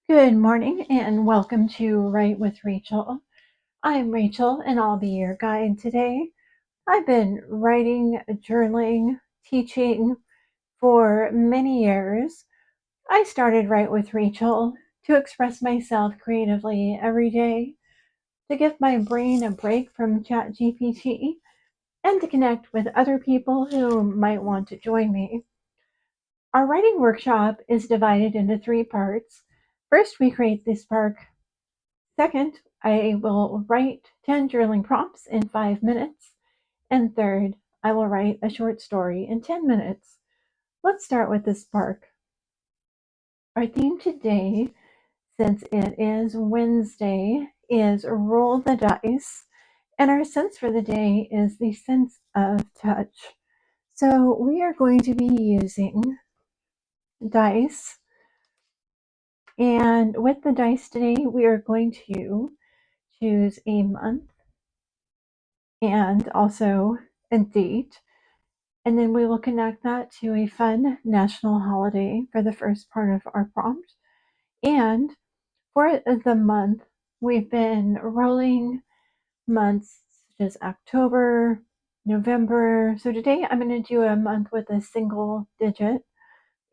Good morning and welcome to Write with Rachel. I'm Rachel and I'll be your guide today. I've been writing, journaling, teaching for many years. I started Write with Rachel to express myself creatively every day, to give my brain a break from ChatGPT, and to connect with other people who might want to join me. Our writing workshop is divided into 3 parts. First, we create the spark. Second, I will write 10 journaling prompts in 5 minutes. And third, I will write a short story in 10 minutes. Let's start with the spark. Our theme today, since it is Wednesday, is roll the dice. And our sense for the day is the sense of touch. So we are going to be using dice. And with the dice today, we are going to choose a month and also a date. And then we will connect that to a fun national holiday for the first part of our prompt. And for the month, we've been rolling months such as October, November. So today I'm going to do a month with a single digit,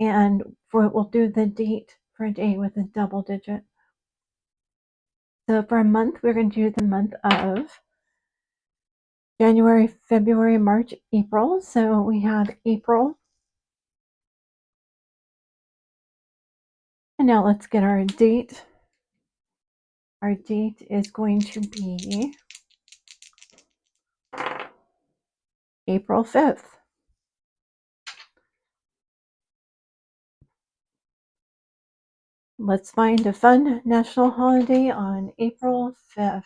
and we'll do the date for a day with a double digit. So for a month, we're going to do the month of January, February, March, April. So we have April. And now let's get our date. Our date is going to be April 5th. Let's find a fun national holiday on April 5th.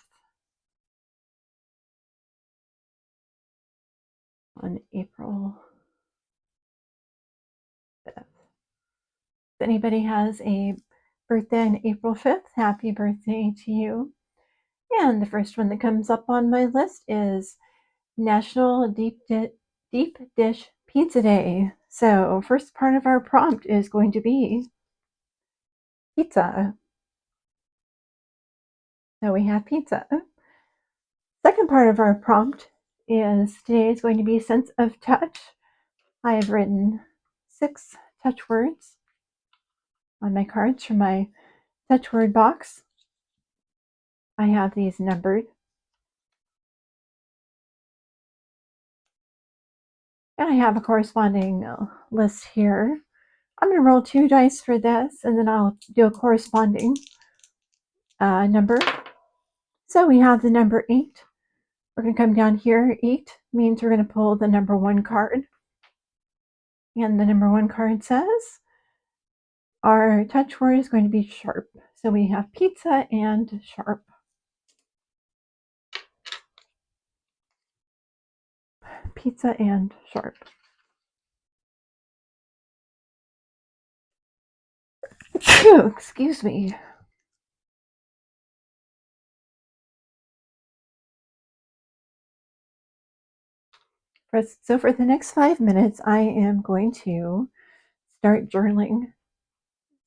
On April 5th. If anybody has a birthday on April 5th, happy birthday to you. And the first one that comes up on my list is National Deep Dish Pizza Day. So, first part of our prompt is going to be pizza. So, we have pizza. Second part of our prompt is today is going to be sense of touch. I have written 6 touch words on my cards from my touch word box. I have these numbered. And I have a corresponding list here. I'm going to roll 2 dice for this, and then I'll do a corresponding number. So we have the number 8. We're going to come down here. 8 means we're going to pull the number 1 card. And the number 1 card says, our touch word is going to be sharp. So we have pizza and sharp. Pizza and sharp. Excuse me. So for the next 5 minutes, I am going to start journaling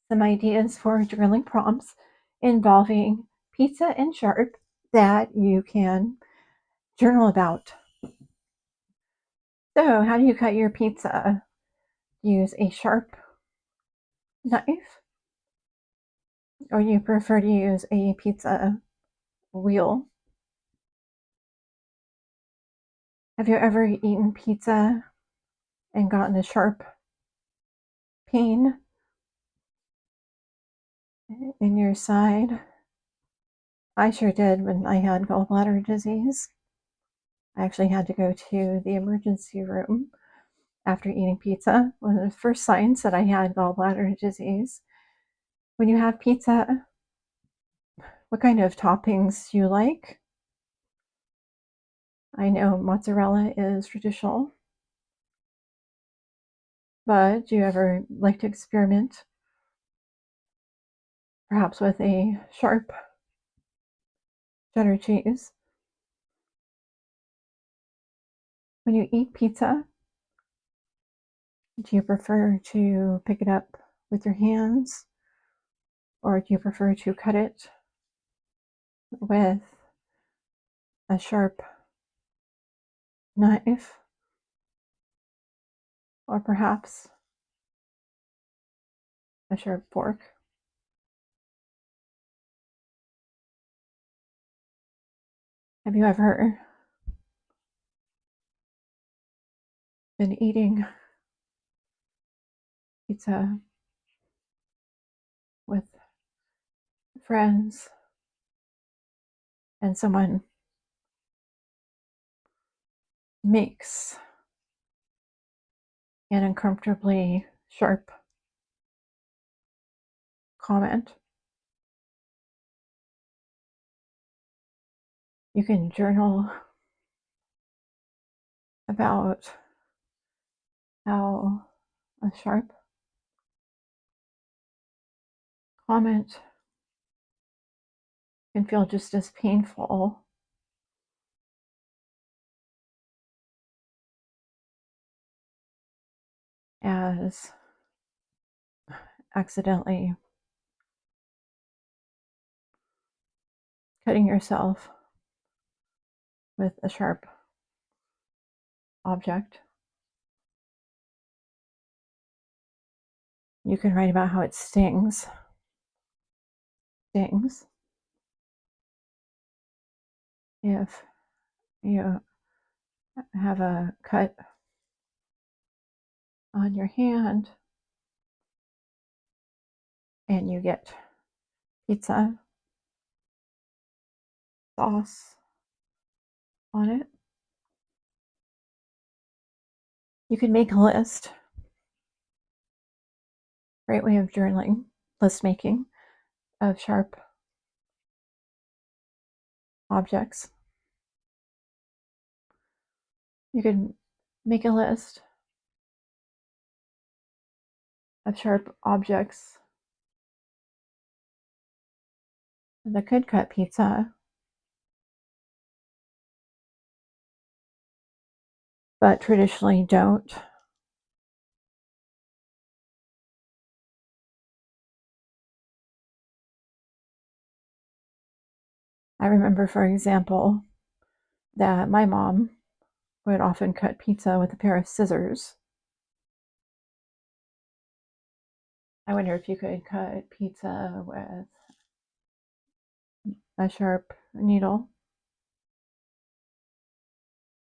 some ideas for journaling prompts involving pizza and sharp that you can journal about. So, how do you cut your pizza? Use a sharp knife, or you prefer to use a pizza wheel? Have you ever eaten pizza and gotten a sharp pain in your side? I sure did when I had gallbladder disease. I actually had to go to the emergency room after eating pizza. One of the first signs that I had gallbladder disease. When you have pizza, what kind of toppings do you like? I know mozzarella is traditional, but do you ever like to experiment perhaps with a sharp cheddar cheese? When you eat pizza, do you prefer to pick it up with your hands Or do you prefer to cut it with a sharp knife, or perhaps a sharp fork? Have you ever been eating pizza with friends and someone makes an uncomfortably sharp comment? You can journal about how a sharp comment can feel just as painful as accidentally cutting yourself with a sharp object. You can write about how it stings if you have a cut on your hand and you get pizza sauce on it. You can make a list. Great way of journaling, list making of sharp objects. You can make a list of sharp objects that could cut pizza, but traditionally don't. I remember, for example, that my mom would often cut pizza with a pair of scissors. I wonder if you could cut pizza with a sharp needle.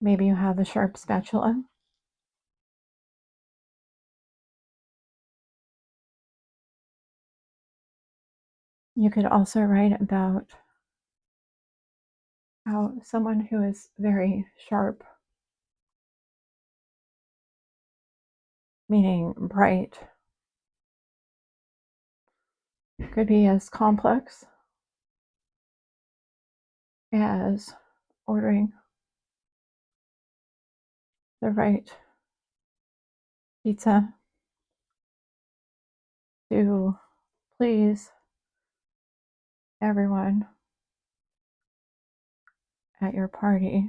Maybe you have a sharp spatula. You could also write about how someone who is very sharp, meaning bright, could be as complex as ordering the right pizza to please everyone at your party.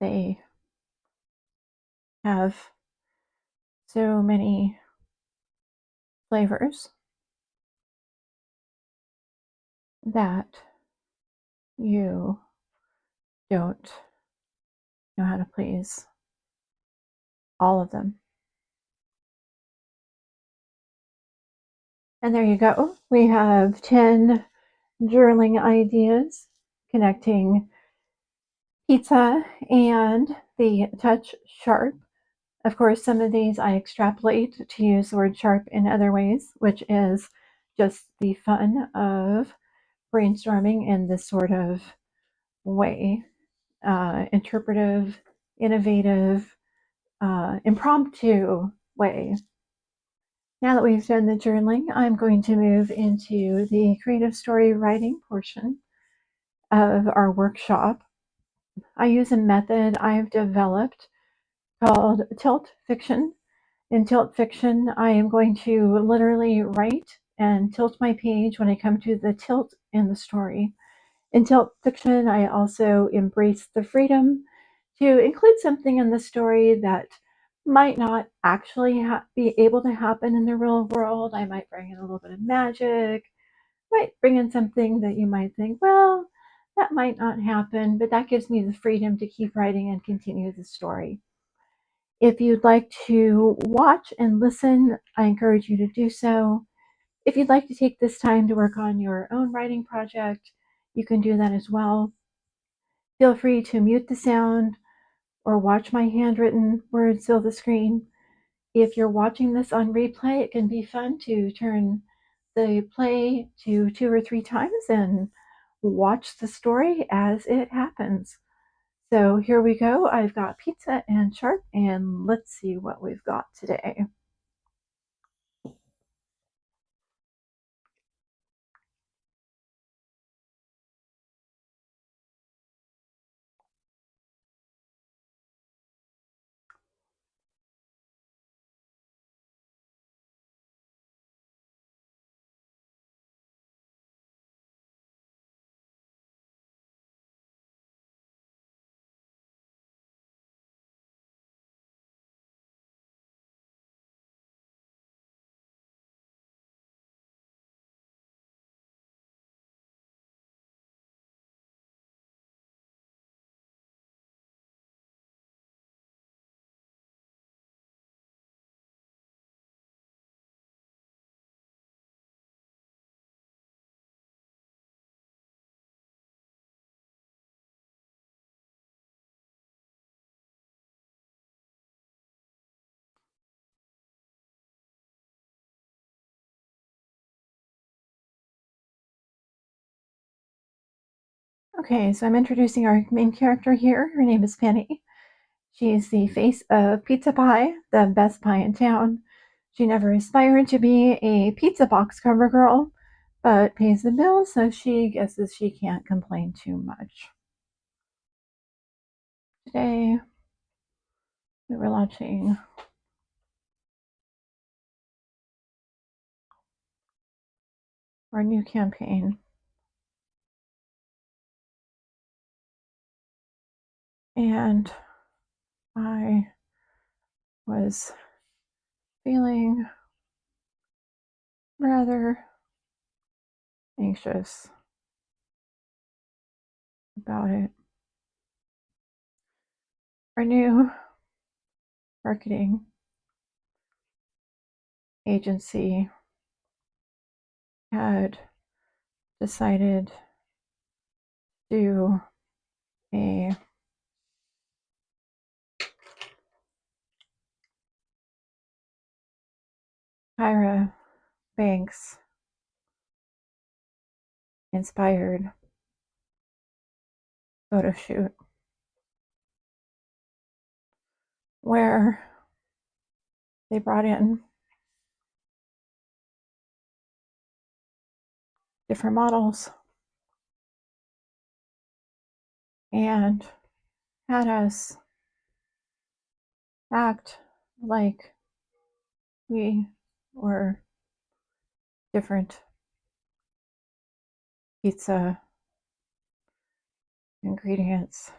They have so many flavors that you don't know how to please all of them. And there you go. We have 10 journaling ideas connecting pizza and the touch sharp. Of course, some of these I extrapolate to use the word sharp in other ways, which is just the fun of brainstorming in this sort of way, interpretive, innovative, impromptu way. Now that we've done the journaling, I'm going to move into the creative story writing portion of our workshop. I use a method I've developed called tilt fiction. In tilt fiction, I am going to literally write and tilt my page when I come to the tilt in the story. In tilt fiction, I also embrace the freedom to include something in the story that might not actually be able to happen in the real world. I might bring in a little bit of magic, might bring in something that you might think, well, that might not happen, but that gives me the freedom to keep writing and continue the story. If you'd like to watch and listen, I encourage you to do so. If you'd like to take this time to work on your own writing project, you can do that as well. Feel free to mute the sound or watch my handwritten words fill the screen. If you're watching this on replay, it can be fun to turn the play to 2 or 3 times and watch the story as it happens. So here we go. I've got pizza and sharp, and let's see what we've got today. Okay, so I'm introducing our main character here. Her name is Penny. She's the face of Pizza Pie, the best pie in town. She never aspired to be a pizza box cover girl, but pays the bills, so she guesses she can't complain too much. Today, we were launching our new campaign, and I was feeling rather anxious about it. Our new marketing agency had decided to do a Tyra Banks inspired photo shoot where they brought in different models and had us act like we were different pizza ingredients.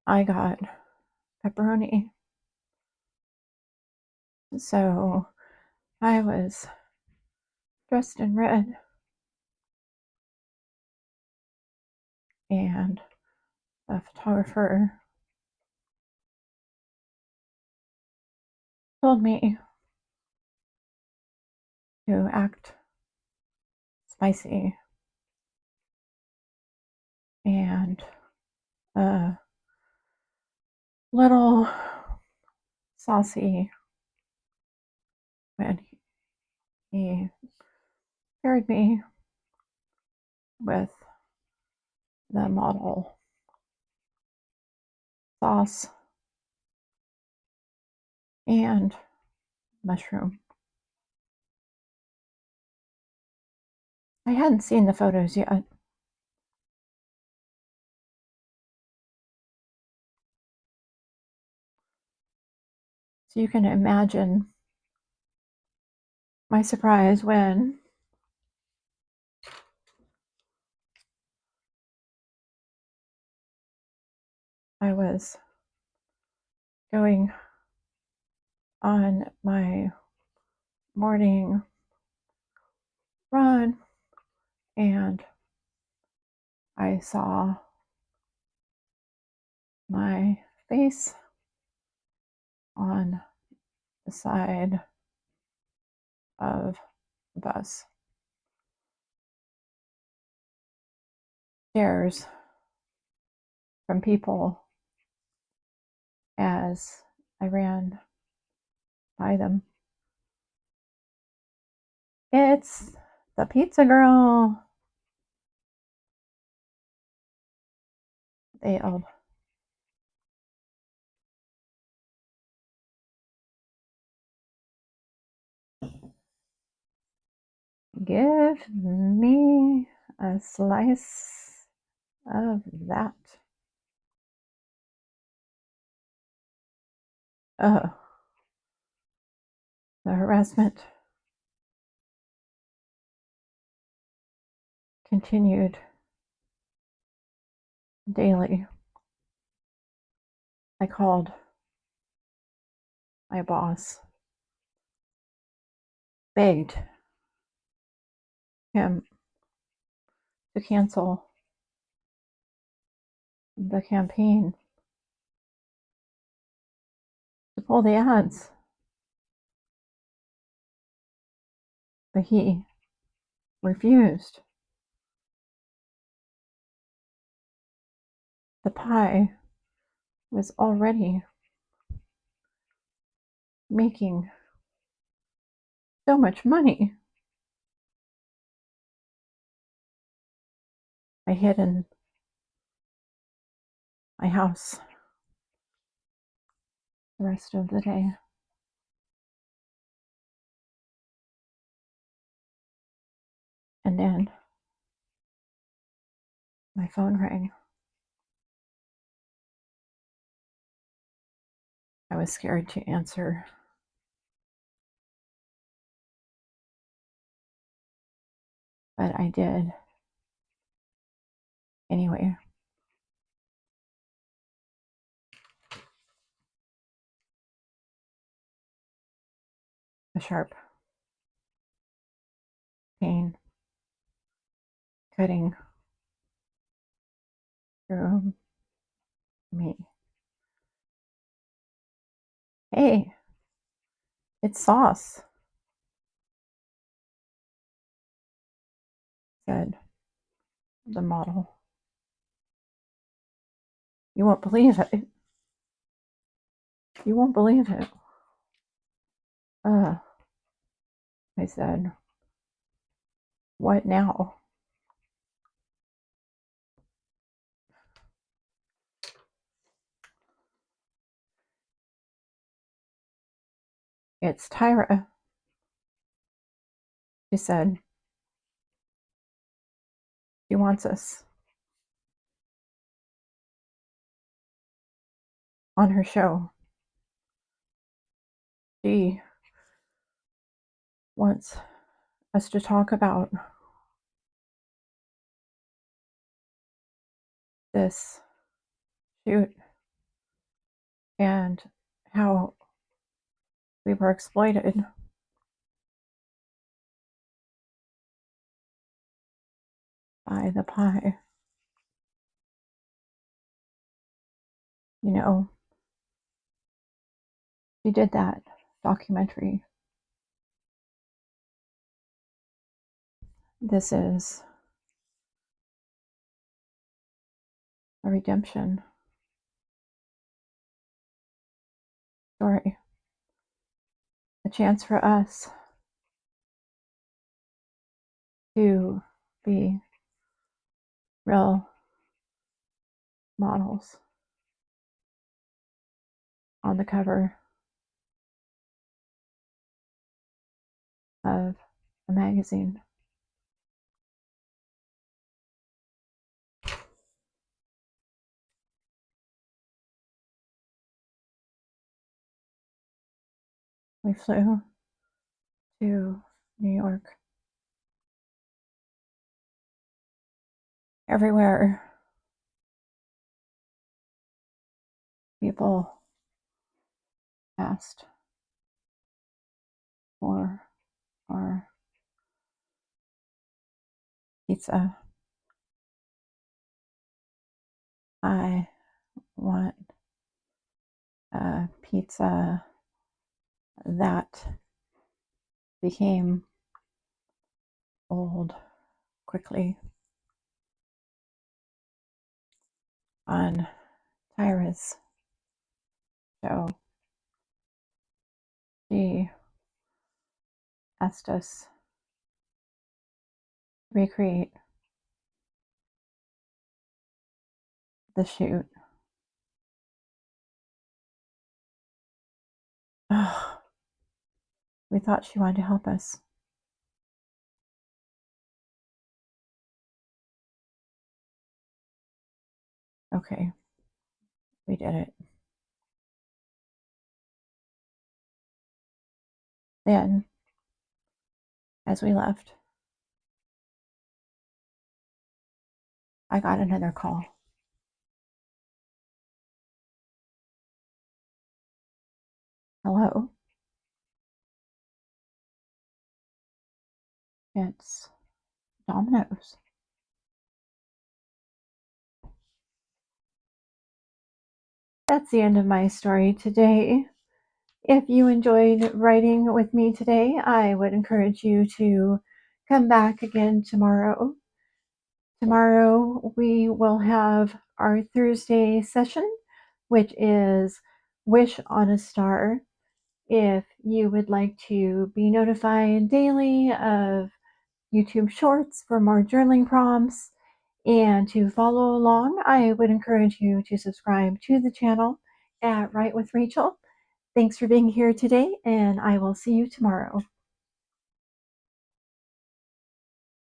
I got pepperoni, so I was dressed in red, and the photographer told me to act spicy and a little saucy when he paired me with the model sauce and mushroom. I hadn't seen the photos yet, so you can imagine my surprise when I was going on my morning run and I saw my face on the side of the bus. Stares from people as I ran by them. It's the pizza girl, they yelled. Give me a slice of that. The harassment continued daily. I called my boss, begged him to cancel the campaign, to pull the ads, but he refused. The pie was already making so much money. I hid in my house the rest of the day. And then my phone rang. I was scared to answer, but I did anyway. A sharp pain cutting through me. Hey, it's sauce, said the model. You won't believe it. You won't believe it. I said, what now? It's Tyra, she said. She wants us on her show. She wants us to talk about this shoot and how we were exploited by the pie. You know, she did that documentary. This is a redemption story, a chance for us to be real models on the cover of a magazine. We flew to New York. Everywhere people asked for our pizza. I want a pizza that became old quickly. On Tyra's show, she asked us to recreate the shoot. Oh, we thought she wanted to help us. Okay, we did it. Then, as we left, I got another call. Hello? It's Domino's. That's the end of my story today. If you enjoyed writing with me today, I would encourage you to come back again tomorrow. Tomorrow we will have our Thursday session, which is Wish on a Star. If you would like to be notified daily of YouTube Shorts for more journaling prompts and to follow along, I would encourage you to subscribe to the channel at Write with Rachel. Thanks for being here today, and I will see you tomorrow.